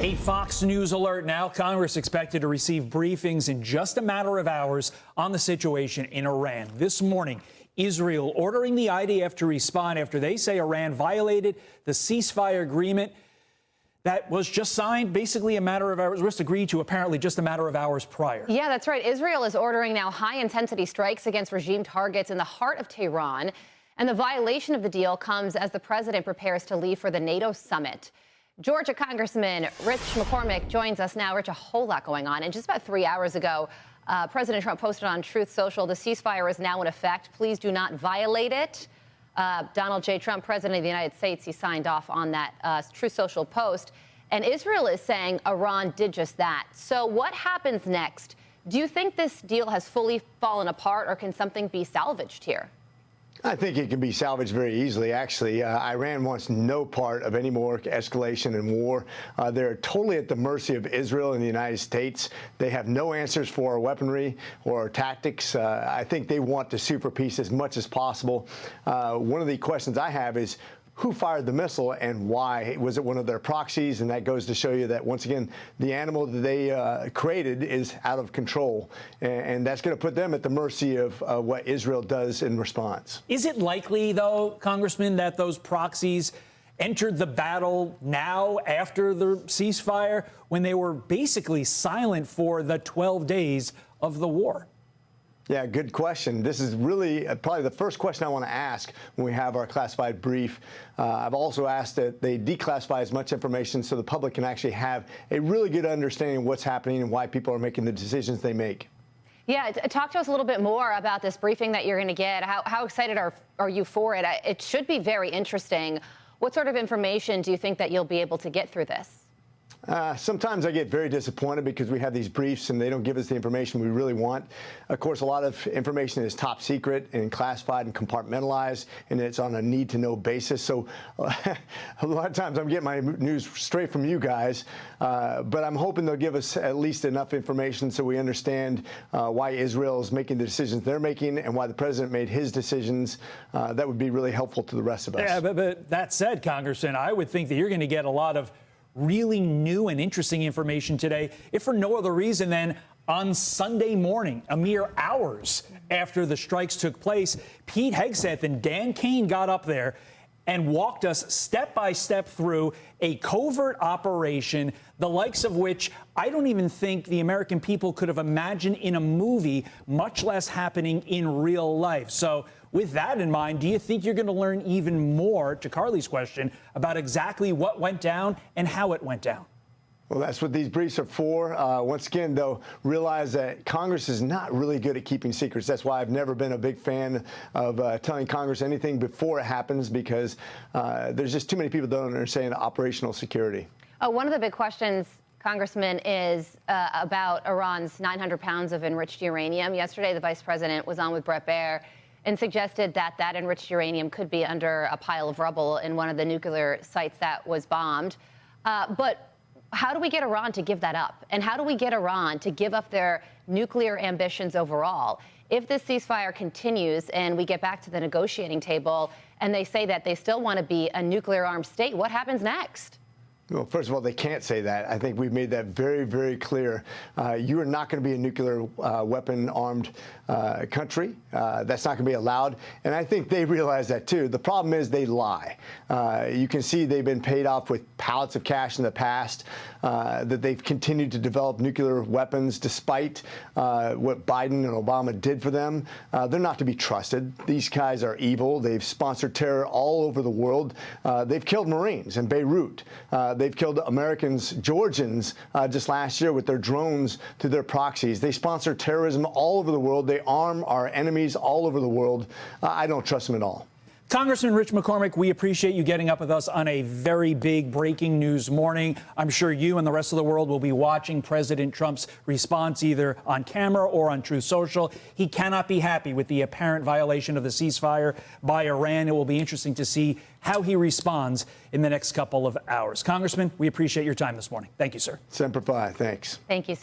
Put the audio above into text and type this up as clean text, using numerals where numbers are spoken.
A Fox News alert now. Congress expected to receive briefings in just a matter of hours on the situation in Iran. This morning, Israel ordering the IDF to respond after they say Iran violated the ceasefire agreement that was just signed basically a matter of hours, was agreed to apparently just a matter of hours prior. Yeah, that's right. Israel is ordering now high-intensity strikes against regime targets in the heart of Tehran. And the violation of the deal comes as the president prepares to leave for the NATO summit. Georgia Congressman Rich McCormick joins us now. Rich, a whole lot going on. And just about 3 hours ago, President Trump posted on Truth Social, the ceasefire is now in effect. Please do not violate it. Donald J. Trump, President of the United States, he signed off on that Truth Social post. And Israel is saying Iran did just that. So what happens next? Do you think this deal has fully fallen apart, or can something be salvaged here? I think it can be salvaged very easily, actually. Iran wants no part of any more escalation and war. They're totally at the mercy of Israel and the United States. They have no answers for our weaponry or our tactics. I think they want the super peace as much as possible. One of the questions I have is, who fired the missile and why? Was it one of their proxies? And that goes to show you that, once again, the animal that they created is out of control. And that's going to put them at the mercy of what Israel does in response. Is it likely, though, Congressman, that those proxies entered the battle now after the ceasefire when they were basically silent for the 12 days of the war? Yeah, good question. This is really probably the first question I want to ask when we have our classified brief. I've also asked that they declassify as much information so the public can actually have a really good understanding of what's happening and why people are making the decisions they make. Yeah, talk to us a little bit more about this briefing that you're going to get. How excited are you for it? It should be very interesting. What sort of information do you think that you'll be able to get through this? Sometimes I get very disappointed because we have these briefs and they don't give us the information we really want. Of course, a lot of information is top secret and classified and compartmentalized, and it's on a need-to-know basis. So a lot of times I'm getting my news straight from you guys, but I'm hoping they'll give us at least enough information so we understand why Israel is making the decisions they're making and why the president made his decisions. That would be really helpful to the rest of us. Yeah, but that said, Congressman, I would think that you're going to get a lot of really new and interesting information today, if for no other reason than on Sunday morning, a mere hours after the strikes took place, Pete Hegseth and Dan Kane got up there and walked us step by step through a covert operation, the likes of which I don't even think the American people could have imagined in a movie, much less happening in real life. So with that in mind, do you think you're going to learn even more, to Carly's question, about exactly what went down and how it went down? Well, that's what these briefs are for. Once again, though, realize that Congress is not really good at keeping secrets. That's why I've never been a big fan of telling Congress anything before it happens, because there's just too many people that don't understand operational security. One of the big questions, Congressman, is about Iran's 900 pounds of enriched uranium. Yesterday, the vice president was on with Bret Baier and suggested that that enriched uranium could be under a pile of rubble in one of the nuclear sites that was bombed. But how do we get Iran to give that up? And how do we get Iran to give up their nuclear ambitions overall? If this ceasefire continues and we get back to the negotiating table and they say that they still want to be a nuclear-armed state, what happens next? Well, first of all, they can't say that. I think we've made that very, very clear. You are not going to be a nuclear weapon-armed country. That's not going to be allowed. And I think they realize that, too. The problem is they lie. You can see they've been paid off with pallets of cash in the past, that they've continued to develop nuclear weapons despite what Biden and Obama did for them. They're not to be trusted. These guys are evil. They've sponsored terror all over the world. They've killed Marines in Beirut. They've killed Americans, Georgians, just last year with their drones to their proxies. They sponsor terrorism all over the world. They arm our enemies all over the world. I don't trust them at all. Congressman Rich McCormick, we appreciate you getting up with us on a very big breaking news morning. I'm sure you and the rest of the world will be watching President Trump's response either on camera or on Truth Social. He cannot be happy with the apparent violation of the ceasefire by Iran. It will be interesting to see how he responds in the next couple of hours. Congressman, we appreciate your time this morning. Thank you, sir. Semper Fi. Thanks. Thank you so much.